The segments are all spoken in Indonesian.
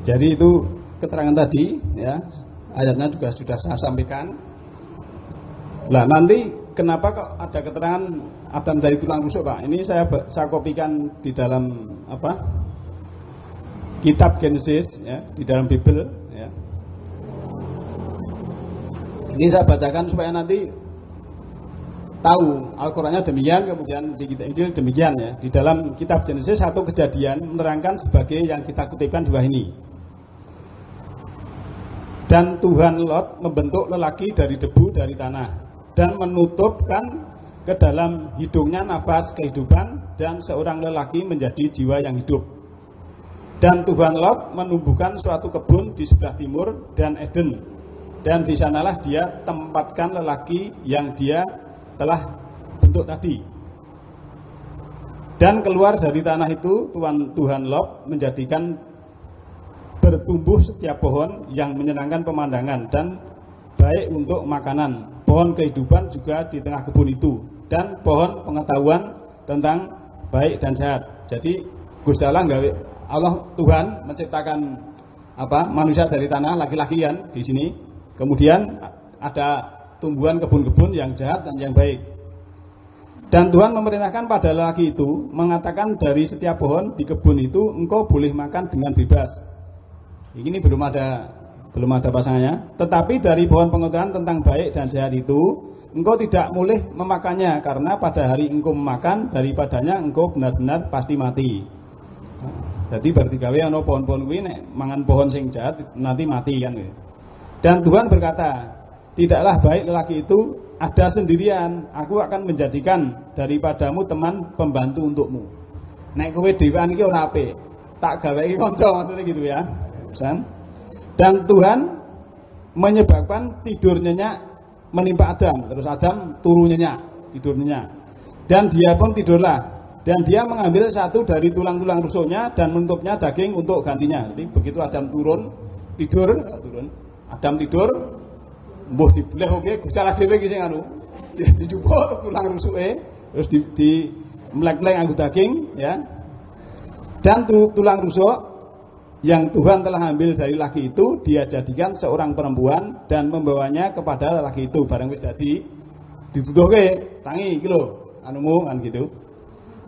Jadi itu keterangan tadi ya, ayatnya juga sudah saya sampaikan. Nah nanti kenapa kok ada keterangan Adam dari tulang rusuk Pak? Ini saya kopikan di dalam kitab Genesis ya, di dalam Bible ya. Ini saya bacakan supaya nanti tahu Al-Qur'annya demikian, kemudian di kitab Injil demikian ya. Di dalam kitab Genesis satu kejadian menerangkan sebagai yang kita kutipkan di bawah ini. Dan Tuhan Lot membentuk lelaki dari debu dari tanah dan menutupkan ke dalam hidungnya nafas kehidupan dan seorang lelaki menjadi jiwa yang hidup. Dan Tuhan Lot menumbuhkan suatu kebun di sebelah timur dan Eden, dan di sanalah dia tempatkan lelaki yang dia telah bentuk tadi. Dan keluar dari tanah itu Tuhan Lot menjadikan bertumbuh setiap pohon yang menyenangkan pemandangan dan baik untuk makanan, pohon kehidupan juga di tengah kebun itu, dan pohon pengetahuan tentang baik dan jahat. Jadi Gusti Allah Tuhan menciptakan manusia dari tanah, laki-laki kan di sini. Kemudian ada tumbuhan kebun-kebun yang jahat dan yang baik. Dan Tuhan memerintahkan pada lelaki itu mengatakan dari setiap pohon di kebun itu engkau boleh makan dengan bebas. Ini belum ada pasangannya. Tetapi dari pohon pengetahuan tentang baik dan jahat itu engkau tidak boleh memakannya, karena pada hari engkau memakan daripadanya engkau benar-benar pasti mati. Jadi berarti gawe ana pohon-pohon kuwi nek mangan pohon sing jahat nanti mati kan. Dan Tuhan berkata, tidaklah baik lelaki itu ada sendirian, aku akan menjadikan daripadamu teman pembantu untukmu. Nek kowe dhewean iki ora apik, tak gawe iki kanca, maksudnya gitu ya. Dan Tuhan menyebabkan tidur nyenyak menimpa Adam, terus Adam turu nyenyak, tidur nyenyak. Dan dia pun tidurlah, dan dia mengambil satu dari tulang-tulang rusuknya dan menutupnya daging untuk gantinya. Jadi begitu Adam tidur, Adam tidur, mbuh dibelah oke, Gusti Allah dhewe iki sing dijupuk tulang rusuke, terus di melek-melek nganggo daging ya. Dan tulang rusuk yang Tuhan telah ambil dari laki itu dia jadikan seorang perempuan dan membawanya kepada laki itu. Barang wis dadi dituduhke, tangi iki lho anumu kan gitu.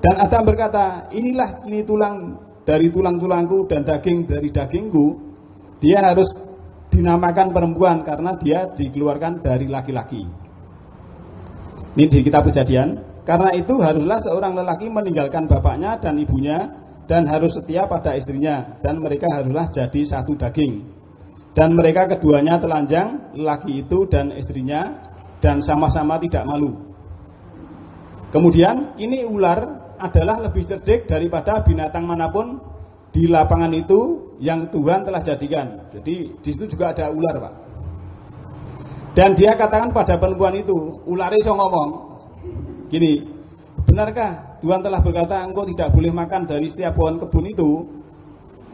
Dan Adam berkata, inilah ini tulang dari tulang-tulangku dan daging dari dagingku. Dia harus dinamakan perempuan karena dia dikeluarkan dari laki-laki. Ini di kitab Kejadian. Karena itu haruslah seorang lelaki meninggalkan bapaknya dan ibunya dan harus setia pada istrinya, dan mereka haruslah jadi satu daging. Dan mereka keduanya telanjang, lelaki itu dan istrinya, dan sama-sama tidak malu. Kemudian kini ular adalah lebih cerdik daripada binatang manapun di lapangan itu yang Tuhan telah jadikan. Jadi di situ juga ada ular, Pak. Dan dia katakan pada perempuan itu, ular iso ngomong gini, benarkah Tuhan telah berkata engkau tidak boleh makan dari setiap pohon kebun itu?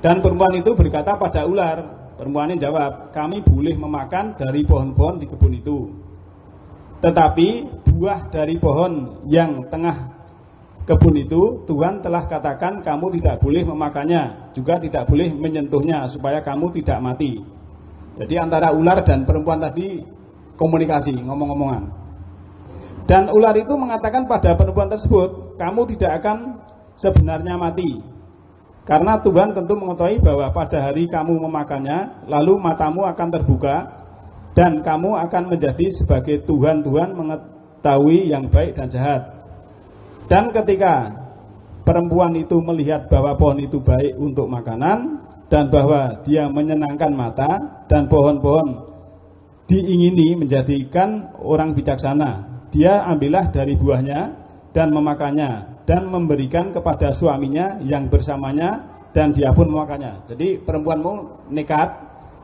Dan perempuan itu berkata pada ular, perempuan ini jawab, kami boleh memakan dari pohon-pohon di kebun itu, tetapi buah dari pohon yang tengah kebun itu Tuhan telah katakan kamu tidak boleh memakannya, juga tidak boleh menyentuhnya supaya kamu tidak mati. Jadi antara ular dan perempuan tadi komunikasi, ngomong-ngomongan. Dan ular itu mengatakan pada perempuan tersebut, kamu tidak akan sebenarnya mati, karena Tuhan tentu mengetahui bahwa pada hari kamu memakannya, lalu matamu akan terbuka dan kamu akan menjadi sebagai Tuhan-Tuhan mengetahui yang baik dan jahat. Dan ketika perempuan itu melihat bahwa pohon itu baik untuk makanan dan bahwa dia menyenangkan mata dan pohon-pohon diingini menjadikan orang bijaksana, dia ambillah dari buahnya dan memakannya dan memberikan kepada suaminya yang bersamanya, dan dia pun memakannya. Jadi perempuanmu nekat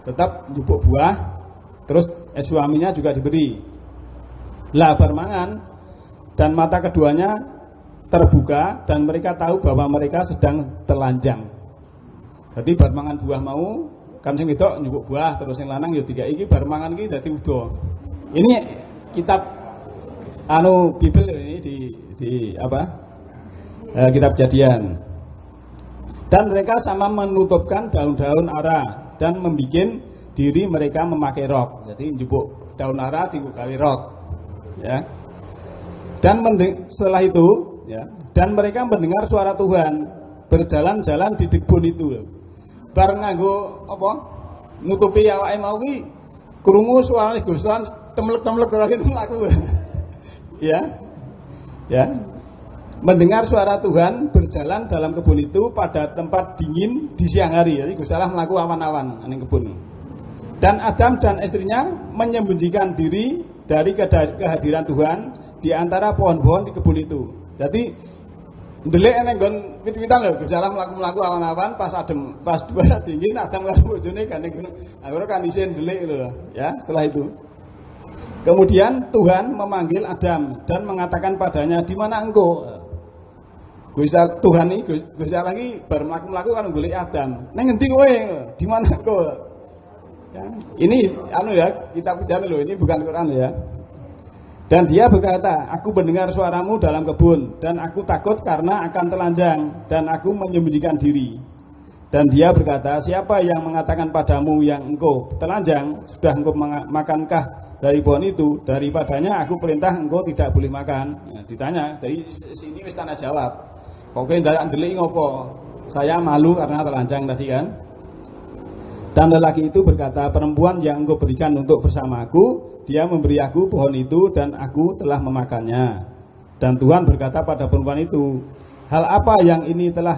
tetap njupuk buah, terus suaminya juga diberi. Lah bermangan dan mata keduanya terbuka dan mereka tahu bahwa mereka sedang telanjang. Jadi bar mangan buah mau kan sing wedok njupuk buah, terus sing lanang ya dikai iki bar mangan iki dadi udo. Ini kitab Bible ini di kitab Kejadian. Dan mereka sama menutupkan daun-daun ara dan membuat diri mereka memakai rok. Jadi njupuk daun ara digawe rok. Ya. Dan setelah itu, ya, dan mereka mendengar suara Tuhan berjalan-jalan di kebun itu. Bar nganggo apa? Nutupi awake mau ki krungu suarane Gusti Allah temlek-temlek ora gitu laku. Ya. Ya. Mendengar suara Tuhan berjalan dalam kebun itu pada tempat dingin di siang hari. Jadi Gusti Allah mlaku awan-awan ning kebun. Dan Adam dan istrinya menyembunyikan diri dari kehadiran Tuhan di antara pohon-pohon di kebun itu. Jadi ndelik ning nggon wit-witan lho, Gusti Allah mlaku-mlaku awan-awan pas adem, pas dingin Adam karo bojone kan ning gunung. Akhire kan isin ndelik lho ya, setelah itu. Kemudian Tuhan memanggil Adam dan mengatakan padanya, "Di mana engkau?" Tuhan ini Gusti Allah lagi bar mlaku-mlaku kan golek Adam. Ning ngendi kowe? Di mana engkau? Ya, ini ya, kitab Ujian loh, ini bukan Quran ya. Dan dia berkata, "Aku mendengar suaramu dalam kebun dan aku takut karena akan telanjang dan aku menyembunyikan diri." Dan dia berkata, "Siapa yang mengatakan padamu yang engkau telanjang? Sudah engkau makankah dari pohon itu? Daripadanya aku perintah engkau tidak boleh makan." Nah, ditanya, dari sini wis tanya jawab. Kok ndak ndelik ngopo? Saya malu karena telanjang tadi kan. Dan lelaki itu berkata, "Perempuan yang engkau berikan untuk bersamaku, dia memberi aku pohon itu dan aku telah memakannya." Dan Tuhan berkata pada perempuan itu, "Hal apa yang ini telah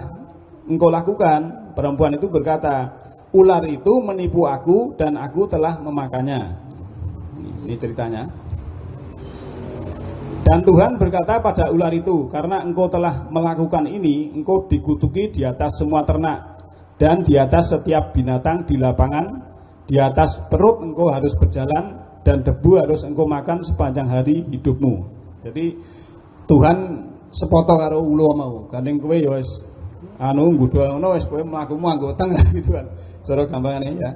engkau lakukan?" Perempuan itu berkata, "Ular itu menipu aku dan aku telah memakannya." Ini ceritanya. Dan Tuhan berkata pada ular itu, "Karena engkau telah melakukan ini, engkau dikutuki di atas semua ternak dan di atas setiap binatang di lapangan, di atas perut engkau harus berjalan dan debu harus engkau makan sepanjang hari hidupmu." Jadi Tuhan sepoto karo ulo mau, gandeng kowe ya wis nggodha ngono wis kowe mlakumu anggoteng gitu kan. Cara gampangane ya.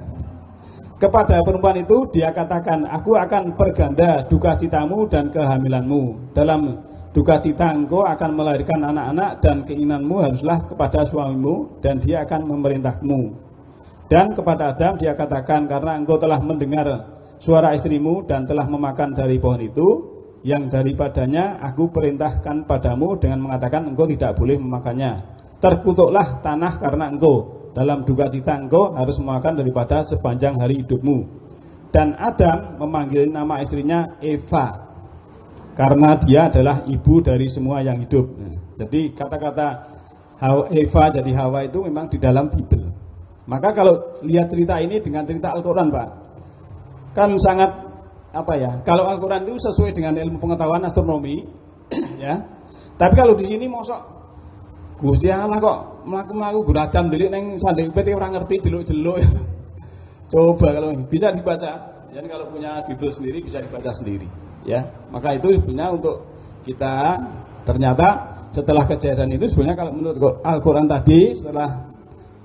Kepada perempuan itu dia katakan, "Aku akan perganda duka citamu dan kehamilanmu. Dalam duka cita engkau akan melahirkan anak-anak dan keinginanmu haruslah kepada suamimu dan dia akan memerintahmu." Dan kepada Adam dia katakan, "Karena engkau telah mendengar suara istrimu dan telah memakan dari pohon itu, yang daripadanya aku perintahkan padamu dengan mengatakan engkau tidak boleh memakannya. Terkutuklah tanah karena engkau. Dalam duka cita engkau harus memakan daripada sepanjang hari hidupmu." Dan Adam memanggil nama istrinya Eva, karena dia adalah ibu dari semua yang hidup. Jadi kata-kata Eva jadi Hawa itu memang di dalam Bible. Maka kalau lihat cerita ini dengan cerita Al-Quran Pak, kan sangat apa ya? Kalau Al-Quran itu sesuai dengan ilmu pengetahuan astronomi, ya. Tapi kalau di sini mosok Gusti Allah kok mlaku-mlaku guragam ndelik ning sanding pete ora ngerti jeluk-jeluk. Coba kalau bisa dibaca. Jadi kalau punya Bible sendiri bisa dibaca sendiri, ya. Maka itu sebenarnya untuk kita ternyata setelah kejadian itu sebenarnya kalau menurut Al-Quran tadi setelah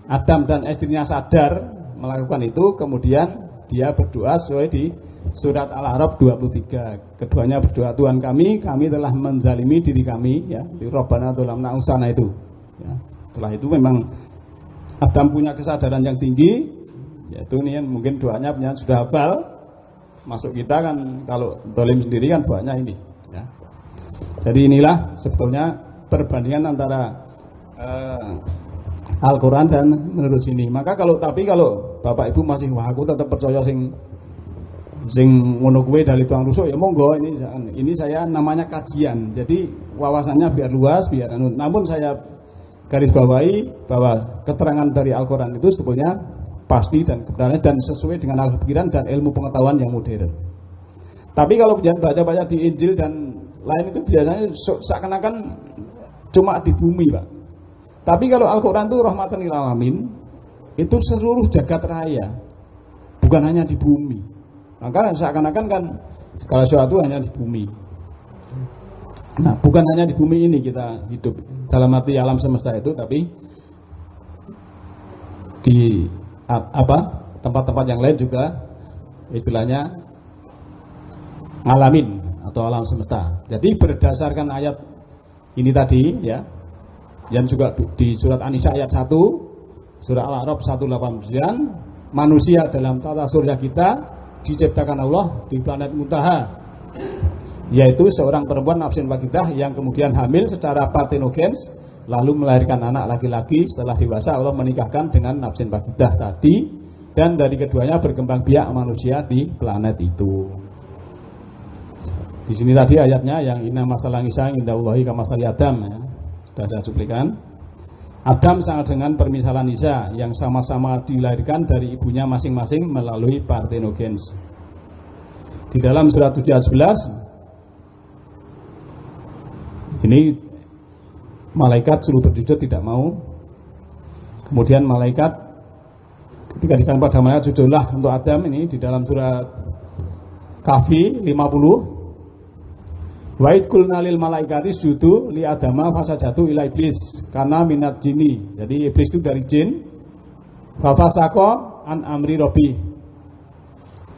Adam dan istrinya sadar melakukan itu, kemudian dia berdoa sesuai di surat Al-A'raf 23. Keduanya berdoa, "Tuhan kami telah menzalimi diri kami," ya, di Rabbana dzalamna anfusana itu. Ya, setelah itu memang Adam punya kesadaran yang tinggi, yaitu ini kan mungkin doanya punya sudah hafal. Masuk kita kan kalau dolim sendiri kan doanya ini. Ya. Jadi inilah sebetulnya perbandingan antara Al-Quran dan menurut sini. Maka kalau Bapak Ibu masih wah aku tetap percaya sing ngono kuwe dari tuang rusuk ya monggo, ini saya namanya kajian. Jadi wawasannya biar luas, biar namun saya garis bawahi bahwa keterangan dari Al-Quran itu sebetulnya pasti dan kebenarannya dan sesuai dengan al-pikiran dan ilmu pengetahuan yang modern. Tapi kalau baca-baca di Injil dan lain itu biasanya seakan-akan cuma di bumi Pak. Tapi kalau Al-Quran itu rahmatan lil alamin, itu seluruh jagat raya, bukan hanya di bumi. Maka seakan-akan kan segala sesuatu hanya di bumi. Nah, bukan hanya di bumi ini kita hidup dalam arti alam semesta itu, tapi di tempat-tempat yang lain juga istilahnya ngalamin atau alam semesta. Jadi berdasarkan ayat ini tadi ya, yang juga di surat An-Nisa ayat 1, surah Al-A'raf 189, manusia dalam tata surya kita diciptakan Allah di planet Muntaha, yaitu seorang perempuan nafsin waqidah yang kemudian hamil secara partenogens, lalu melahirkan anak laki-laki. Setelah dewasa Allah menikahkan dengan nafsin waqidah tadi, dan dari keduanya berkembang biak manusia di planet itu. Di sini tadi ayatnya yang inna masalah Isa indallahi kamasali Adam, ya. Sudah saya cuplikan. Adam sama dengan permisalan Isa yang sama-sama dilahirkan dari ibunya masing-masing melalui partenogens. Di dalam surat 7 ayat 11 ini malaikat suruh berjujur tidak mau. Kemudian malaikat ketika dikatakan pada malaikat sujudlah untuk Adam, ini di dalam surat Kahfi 50. Wa'id kulna lil malaikati sujudu li adama fasajatu ila iblis karena minat jini. Jadi iblis itu dari jin. Fafasako an amri robbi.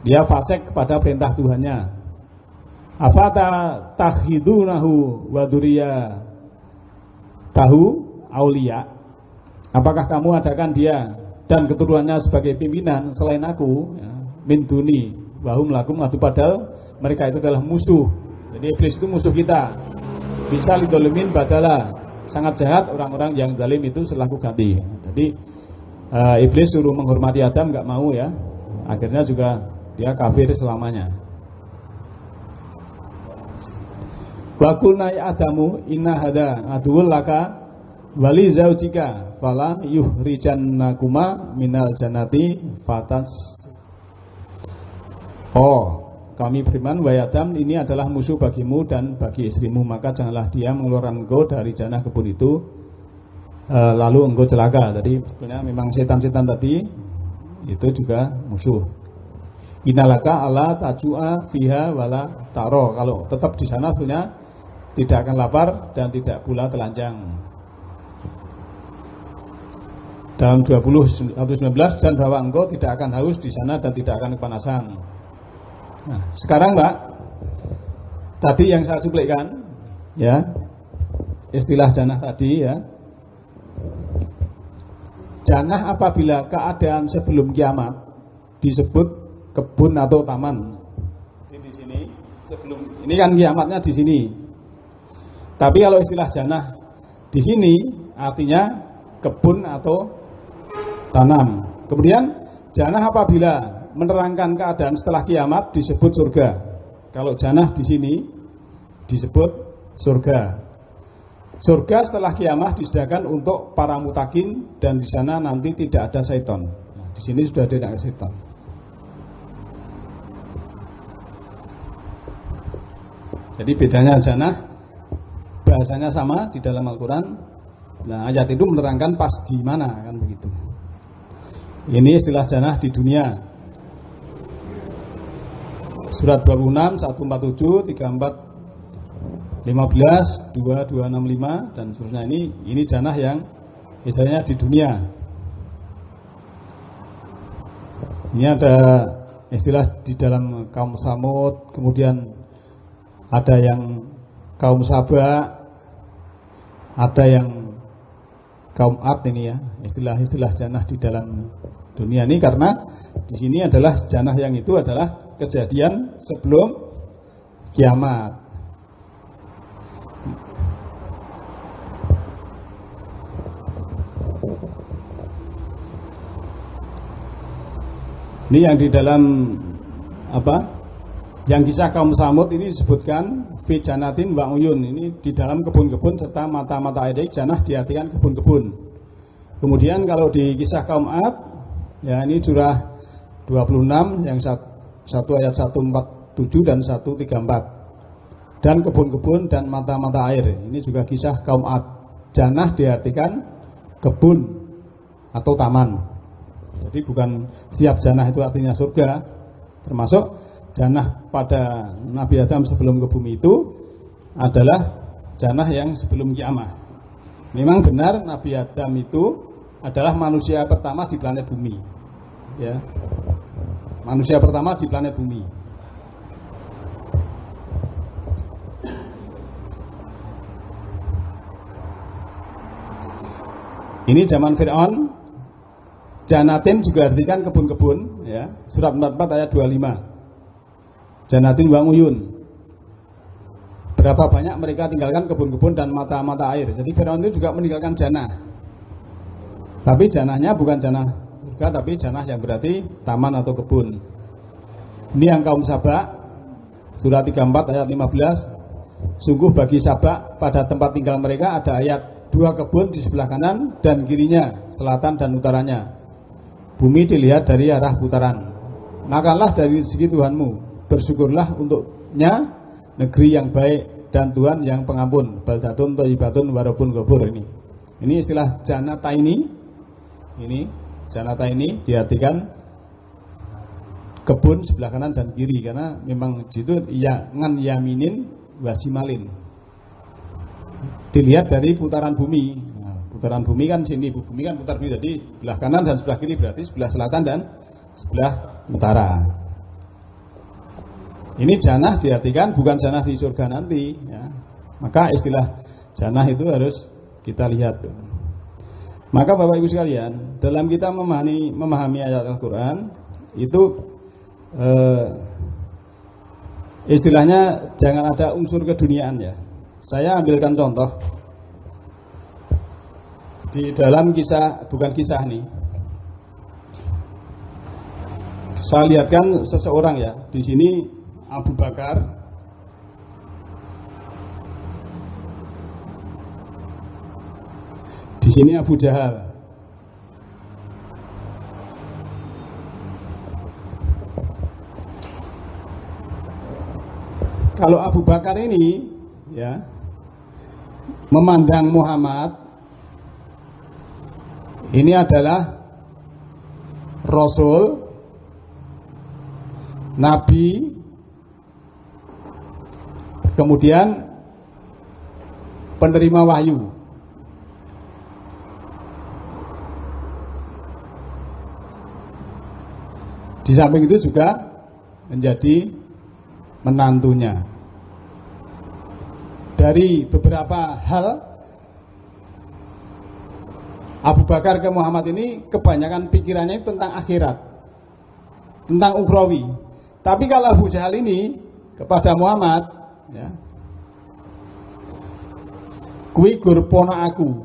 Dia fasik kepada perintah Tuhannya. Afata takhidunahu wa dzurriya tahu aulia. Apakah kamu adakan dia dan keturunannya sebagai pimpinan selain aku, ya, min duni wahum lakum adu, padahal mereka itu adalah musuh. Jadi iblis itu musuh kita. Bisa lidolimin badala, sangat jahat orang-orang yang zalim itu selaku ganti. Jadi iblis suruh menghormati Adam, nggak mau, ya. Akhirnya juga dia kafir selamanya. Wa qulna ya Adamu inna hada aduwwul laka wali zaujika fala yuhrijannakuma minal jannati fatas. Kami beriman, wahai Adam, ini adalah musuh bagimu dan bagi istrimu, maka janganlah dia mengeluarkan engkau dari jannah kebun itu, lalu engkau celaka. Jadi sebenarnya memang setan-setan tadi itu juga musuh. Innalaka ala tajua fiha wala taro. Kalau tetap di sana sebenarnya tidak akan lapar dan tidak pula telanjang. Dalam 20:19, dan bahwa engkau tidak akan haus di sana dan tidak akan kepanasan. Nah, sekarang Mbak, tadi yang saya cuplikan, ya, istilah jannah tadi, ya. Jannah apabila keadaan sebelum kiamat disebut kebun atau taman. Di sini sebelum ini kan kiamatnya di sini. Tapi kalau istilah jannah di sini artinya kebun atau tanam. Kemudian jannah apabila menerangkan keadaan setelah kiamat disebut surga. Kalau jannah di sini disebut surga. Surga setelah kiamat disediakan untuk para mutakin dan di sana nanti tidak ada setan. Nah, di sini sudah tidak ada setan. Jadi bedanya jannah bahasanya sama di dalam Al-Quran. Nah, ayat itu menerangkan pas di mana, kan begitu. Ini istilah jannah di dunia. Surat 26, 147, 34, 15, 2265 dan seterusnya. Ini jannah yang misalnya di dunia. Ini ada istilah di dalam kaum Samud, kemudian ada yang kaum Saba, ada yang kaum Ad, ini ya, istilah-istilah jannah di dalam dunia ini, karena di sini adalah jannah yang itu adalah kejadian sebelum kiamat. Ini yang di dalam yang kisah kaum Samud ini disebutkan fi jannatin wa uyun, ini di dalam kebun-kebun serta mata-mata air. Jannah diartikan kebun-kebun. Kemudian kalau di kisah kaum Ad, ya, ini surah 26 yang 1 ayat 147 dan 134. Dan kebun-kebun dan mata-mata air. Ini juga kisah kaum Ad. Jannah diartikan kebun atau taman. Jadi bukan setiap jannah itu artinya surga. Termasuk jannah pada Nabi Adam sebelum ke bumi itu adalah jannah yang sebelum kiamat. Memang benar Nabi Adam itu adalah manusia pertama di planet bumi. Ya. Manusia pertama di planet bumi. Ini zaman Fir'aun. Janatin juga artikan kebun-kebun, ya. Surat 44 ayat 25. Janatin wa uyun. Berapa banyak mereka tinggalkan kebun-kebun dan mata-mata air. Jadi Fir'aun itu juga meninggalkan janah. Tapi janahnya bukan janah surga, tapi janah yang berarti taman atau kebun. Ini yang kaum Sabak, surat 34 ayat 15. Sungguh bagi Sabak pada tempat tinggal mereka ada ayat, 2 kebun di sebelah kanan dan kirinya, selatan dan utaranya. Bumi dilihat dari arah putaran. Makanlah dari rezeki Tuhanmu, bersyukurlah untuknya, negeri yang baik dan Tuhan yang pengampun. Baldatun thayyibatun warabun ghafur. Ini istilah janata ini. Ini janata ini diartikan kebun sebelah kanan dan kiri, karena memang itu ya ngan yaminin wasimalin. Dilihat dari putaran bumi. Nah, putaran bumi kan sini, bumi kan putar bumi, jadi sebelah kanan dan sebelah kiri berarti sebelah selatan dan sebelah utara. Ini janah diartikan bukan janah di surga nanti, ya. Maka istilah janah itu harus kita lihat. Maka Bapak Ibu sekalian, dalam kita memahami ayat Al-Quran itu istilahnya jangan ada unsur keduniaan, ya. Saya ambilkan contoh di dalam kisah, bukan kisah nih. Saya lihatkan seseorang, ya. Di sini Abu Bakar, di sini Abu Jahal. Kalau Abu Bakar ini, ya, memandang Muhammad ini adalah Rasul, Nabi, kemudian penerima wahyu. Di samping itu juga menjadi menantunya. Dari beberapa hal, Abu Bakar ke Muhammad ini kebanyakan pikirannya tentang akhirat, tentang ukhrawi. Tapi kalau Abu Jahal ini kepada Muhammad, ya, kuwi gur ponakku,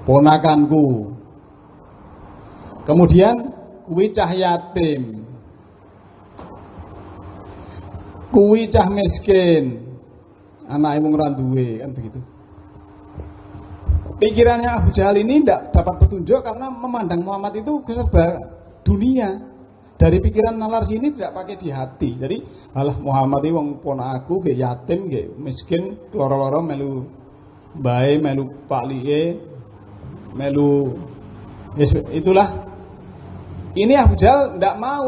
ponakanku. Kemudian kuwi cah yatim, kuwi cah miskin, anaknya mung ra duwe, kan begitu. Pikirannya Abu Jahal ini tidak dapat petunjuk karena memandang Muhammad itu serba dunia. Dari pikiran nalar sini tidak pakai di hati. Jadi alah Muhammad ini wong ponakku, ge yatim, ge miskin, loro-loro melu bae, melu paklike, melu itulah. Ini Abu Jahal tidak mau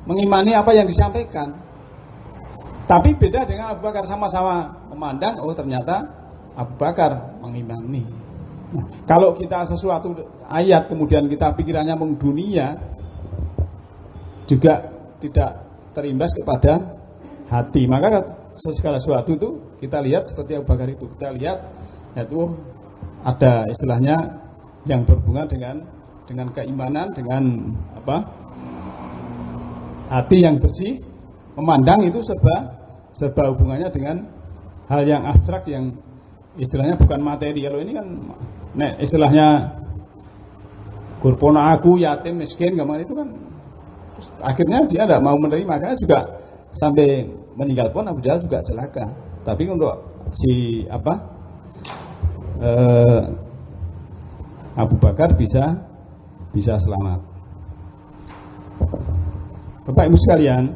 mengimani apa yang disampaikan. Tapi beda dengan Abu Bakar, sama-sama memandang, oh ternyata Abu Bakar mengimani. Nah, kalau kita sesuatu ayat kemudian kita pikirannya dunia, juga tidak terimbas kepada hati. Maka segala sesuatu itu kita lihat seperti Abu Bakar itu. Kita lihat yaitu ada istilahnya yang berhubungan dengan keimanan, dengan apa? Hati yang bersih. Memandang itu serba hubungannya dengan hal yang abstrak yang istilahnya bukan materi. Kalau ini kan istilahnya kurpona aku, yatim, miskin, gampang itu kan akhirnya dia tidak mau menerima, karena juga sampai meninggal pun Abu Jahal juga celaka. Tapi untuk si Abu Bakar bisa selamat. Bapak Ibu sekalian,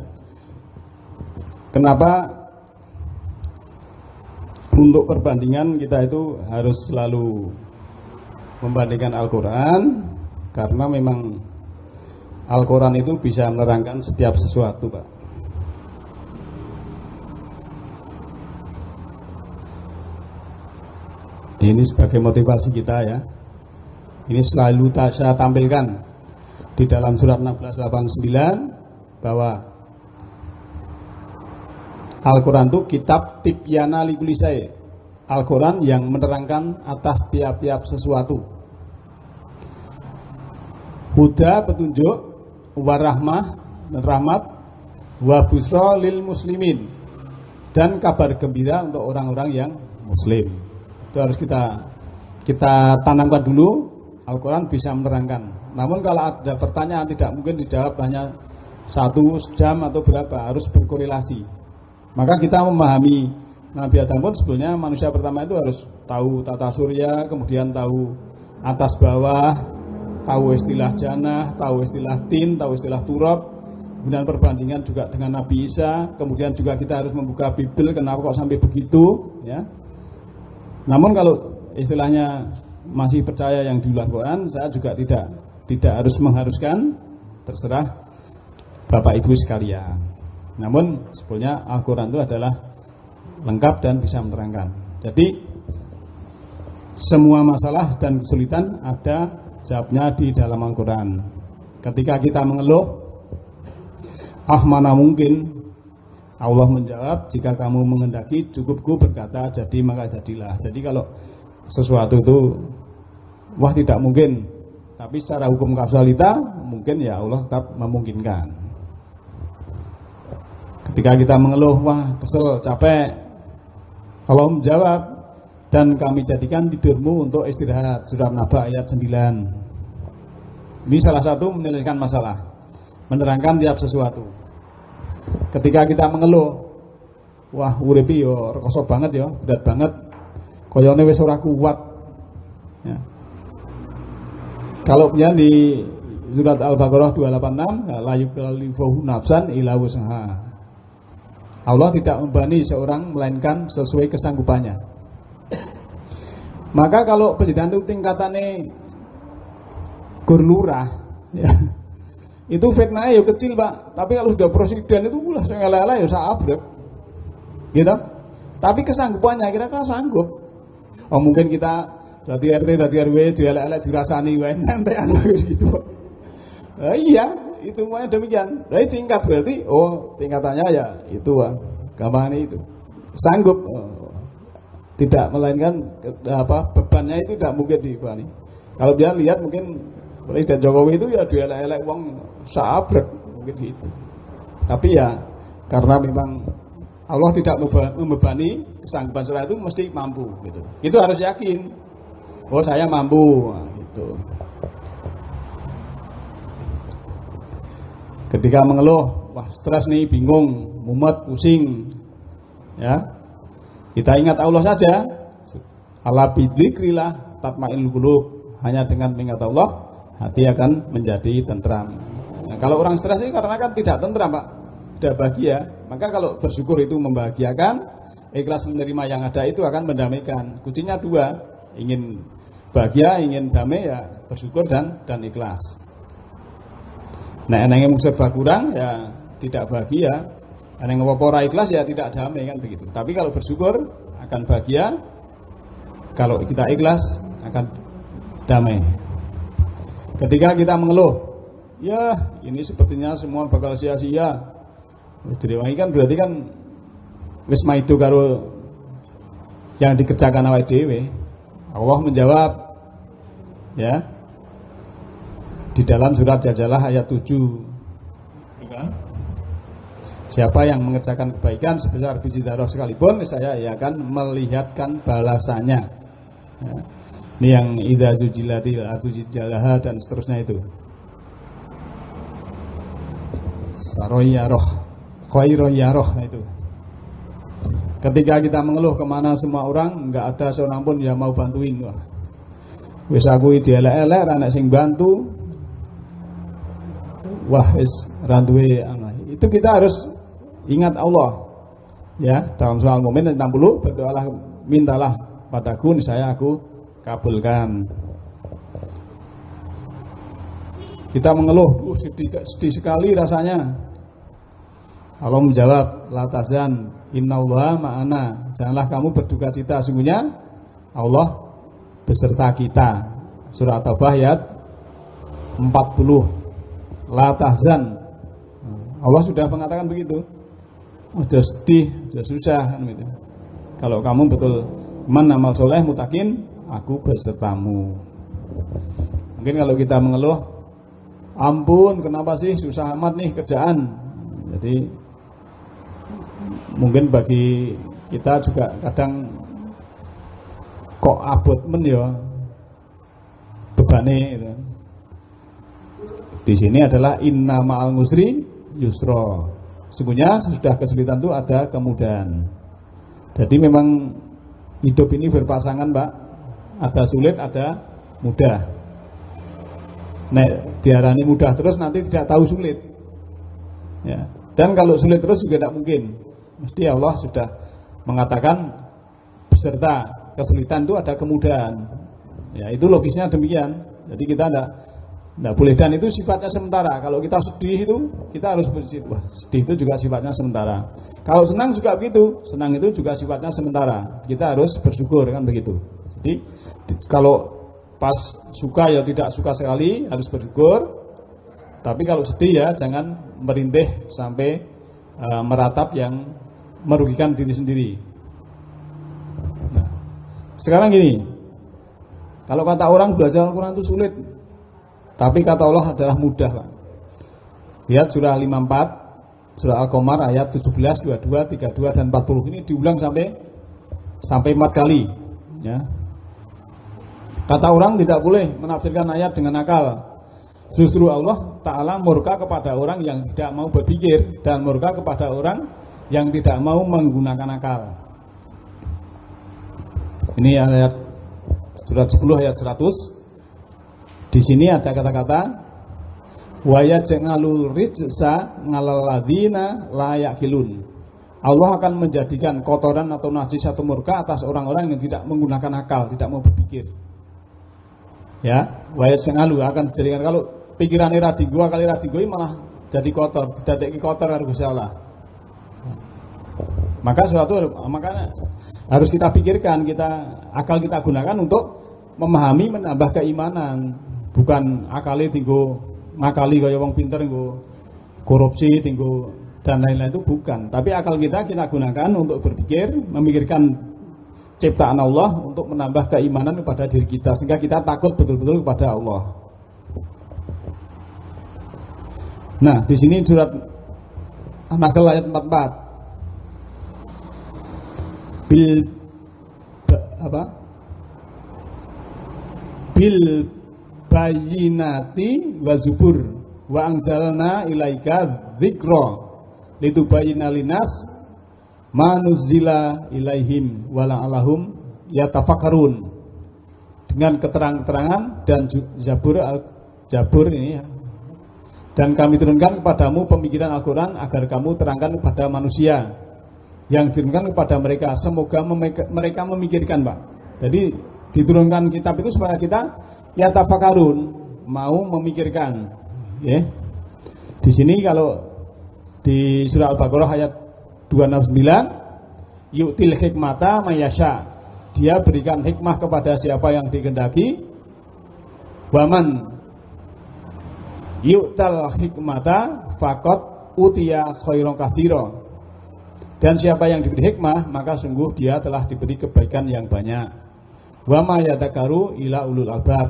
kenapa untuk perbandingan kita itu harus selalu membandingkan Al-Quran? Karena memang Al-Quran itu bisa menerangkan setiap sesuatu, Pak. Ini sebagai motivasi kita, ya. Ini selalu saya tampilkan di dalam surat 16:89 bahwa Al-Quran itu kitab tibyana likulisai. Al-Quran yang menerangkan atas tiap-tiap sesuatu. Huda petunjuk, warahmah rahmat, wa busra lil muslimin, dan kabar gembira untuk orang-orang yang muslim. Itu harus kita tanamkan dulu. Al-Quran bisa menerangkan. Namun kalau ada pertanyaan tidak mungkin dijawab hanya 1 jam atau berapa, harus berkorelasi. Maka kita memahami Nabi Adam pun sebetulnya manusia pertama itu harus tahu tata surya, kemudian tahu atas bawah, tahu istilah jannah, tahu istilah tin, tahu istilah turab, kemudian perbandingan juga dengan Nabi Isa. Kemudian juga kita harus membuka Bible, kenapa kok sampai begitu, ya. Namun kalau istilahnya masih percaya yang di luar Quran, saya juga tidak harus mengharuskan, terserah Bapak Ibu sekalian. Namun sebetulnya Al-Quran itu adalah lengkap dan bisa menerangkan. Jadi semua masalah dan kesulitan ada jawabnya di dalam Al-Quran. Ketika kita mengeluh, mana mungkin, Allah menjawab, jika kamu menghendaki cukupku berkata jadi maka jadilah. Jadi kalau sesuatu itu tidak mungkin, tapi secara hukum kausalita mungkin, ya Allah tetap memungkinkan. Ketika kita mengeluh, kesel, capek, Allah menjawab, dan kami jadikan tidurmu untuk istirahat. Surah Naba ayat 9. Ini salah satu menyelesaikan masalah, menerangkan tiap sesuatu. Ketika kita mengeluh, uripi yo rekoso banget yo, berat banget, koyone wis ora kuat, ya. Kalau punya di surat Al-Baqarah 286, la yukallifu nafsan illa wus'aha. Allah tidak membebani seorang melainkan sesuai kesanggupannya. Maka kalau pendidikan itu tingkatannya gurlurah, ya, itu fitnahnya ya kecil Pak. Tapi kalau sudah presiden itu pula sengalah ya sabrek, gitu. Tapi kesanggupannya kira-kira sanggup. Mungkin kita dari RT, dari RW, dielek-elek dirasani wae nantean gitu. Iya, itu semuanya demikian. Dari tingkat berarti tingkatannya ya itu gampang itu. Sanggup. Tidak melainkan bebannya itu tidak mungkin dibebani. Kalau dia lihat mungkin Presiden Jokowi itu ya dielek-elek wong sabrek mungkin gitu. Tapi ya karena memang Allah tidak membebani, kesanggupan surah itu mesti mampu gitu. Itu harus yakin. Saya mampu, gitu. Ketika mengeluh, stres nih, bingung, mumet, pusing, ya, kita ingat Allah saja. Ala bidzikrillah tatma'innul qulub. Hanya dengan mengingat Allah, hati akan menjadi tentram. Nah, kalau orang stres ini karena kan tidak tentram Pak, tidak bahagia. Maka kalau bersyukur itu membahagiakan, ikhlas menerima yang ada itu akan mendamaikan. Kuncinya 2, ingin bahagia, ingin damai, ya bersyukur dan ikhlas. Nah, enaknya musibah kurang ya tidak bahagia, enaknya ngopora ikhlas ya tidak damai, kan begitu. Tapi kalau bersyukur akan bahagia, kalau kita ikhlas akan damai. Ketika kita mengeluh, ya ini sepertinya semua bakal sia-sia, direwangi kan berarti kan wis maido karo yang dikerjakan awake dhewe. Allah menjawab, ya, di dalam surat Jadalah ayat 7, siapa yang mengerjakan kebaikan sebesar biji zarah sekalipun, saya akan melihatkan balasannya, ya. Ini yang idza zujilatil ardu zilzalaha dan seterusnya itu. Saroyaroh, khairoyaroh itu. Ketika kita mengeluh kemana semua orang, nggak ada seorang pun yang mau bantuin. Wis aku dielek-elek, anak sing bantu. Wis randuwe. Itu kita harus ingat Allah. Ya, dalam surah Al-Mu'min 60, berdoalah, mintalah padaku, niscaya aku kabulkan. Kita mengeluh, sedih sekali rasanya. Allah menjawab, la tahzan innallaha ma'ana. Janganlah kamu berduka cita, sungguhnya Allah beserta kita. Surah Taubah ayat 40. La tahzan. Allah sudah mengatakan begitu. Sudah sedih, sudah susah kan gitu. Kalau kamu betul man amal soleh mutakin, aku besertamu. Mungkin kalau kita mengeluh, ampun kenapa sih susah amat nih kerjaan. Jadi mungkin bagi kita juga kadang kok abot men ya bebane gitu. Di sini adalah inna ma'al ngusri yusra. Sesungguhnya sudah kesulitan itu ada kemudahan. Jadi memang hidup ini berpasangan, Pak. Ada sulit, ada mudah. Nah, diarani mudah terus nanti tidak tahu sulit. Ya. Dan kalau sulit terus juga tidak mungkin. Mesti Allah sudah mengatakan beserta kesulitan itu ada kemudahan. Ya, itu logisnya demikian. Jadi kita tidak boleh, dan itu sifatnya sementara. Kalau kita sedih itu kita harus bersyukur. Wah, sedih itu juga sifatnya sementara. Kalau senang juga begitu. Senang itu juga sifatnya sementara. Kita harus bersyukur kan begitu. Jadi kalau pas suka ya tidak suka sekali, harus bersyukur. Tapi kalau sedih ya jangan merintih sampai meratap yang merugikan diri sendiri. Nah, sekarang gini, kalau kata orang belajar Al-Quran itu sulit, tapi kata Allah adalah mudah, Pak. Lihat surah 54, surah Al-Qamar ayat 17, 22, 32 dan 40 ini diulang sampai 4 kali. Ya. Kata orang tidak boleh menafsirkan ayat dengan akal. Justru Allah Ta'ala murka kepada orang yang tidak mau berpikir dan murka kepada orang yang tidak mau menggunakan akal. Ini ayat surat 10 ayat 100. Di sini ada kata-kata wa yaj'alul rijsa 'alal ladzina la yaqilun. Allah akan menjadikan kotoran atau najis atau murka atas orang-orang yang tidak menggunakan akal, tidak mau berpikir. Ya, wa yaj'alu akan dijadikan, kalau pikirannya radigua kali radigoi malah jadi kotor, didadeki kotor karo Gusti Allah. Makanya harus kita pikirkan, akal kita gunakan untuk memahami, menambah keimanan. Bukan akali tinggo ngakali kaya wong pinter nggo korupsi tinggo dan lain-lain, itu bukan. Tapi akal kita gunakan untuk berpikir, memikirkan ciptaan Allah untuk menambah keimanan kepada diri kita sehingga kita takut betul-betul kepada Allah. Nah, di sini surat An-Nahl ayat 44. Bil bayinati wa zubur wa anzalna ilaika dzikra litubayyana linas ma nuzila ilaihim wa la'allahum yatafakkarun. Dengan keterangan-keterangan dan Zabur ini ya. Dan kami turunkan kepadamu pemikiran Al-Quran agar kamu terangkan kepada manusia yang diturunkan kepada mereka, semoga mereka memikirkan, Pak. Jadi diturunkan kitab itu supaya kita yatafakarun, mau memikirkan. Ya. Di sini kalau di surah Al-Baqarah ayat 269, yu'til hikmata mayasya, dia berikan hikmah kepada siapa yang dikehendaki. Waman yu'tal hikmata faqad utiya khairon katsira. Dan siapa yang diberi hikmah, maka sungguh dia telah diberi kebaikan yang banyak. Wa ma yadakaru ila ulul albab.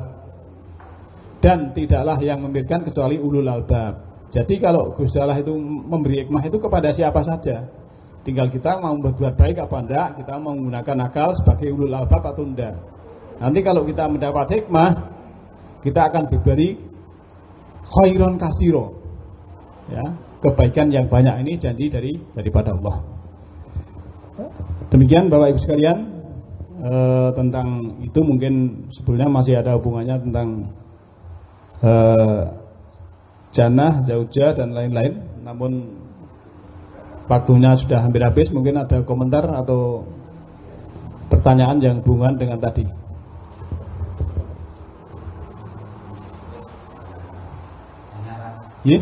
Dan tidaklah yang memberikan kecuali ulul albab. Jadi kalau Gusti Allah itu memberi hikmah itu kepada siapa saja. Tinggal kita mau berbuat baik apa enggak, kita mau menggunakan akal sebagai ulul albab atau enggak. Nanti kalau kita mendapat hikmah, kita akan diberi khairon kasiro. Ya, kebaikan yang banyak, ini janji daripada Allah. Demikian Bapak Ibu sekalian, tentang itu mungkin sebetulnya masih ada hubungannya tentang jannah, zaujah dan lain-lain. Namun waktunya sudah hampir habis, mungkin ada komentar atau pertanyaan yang hubungan dengan tadi. Yeah.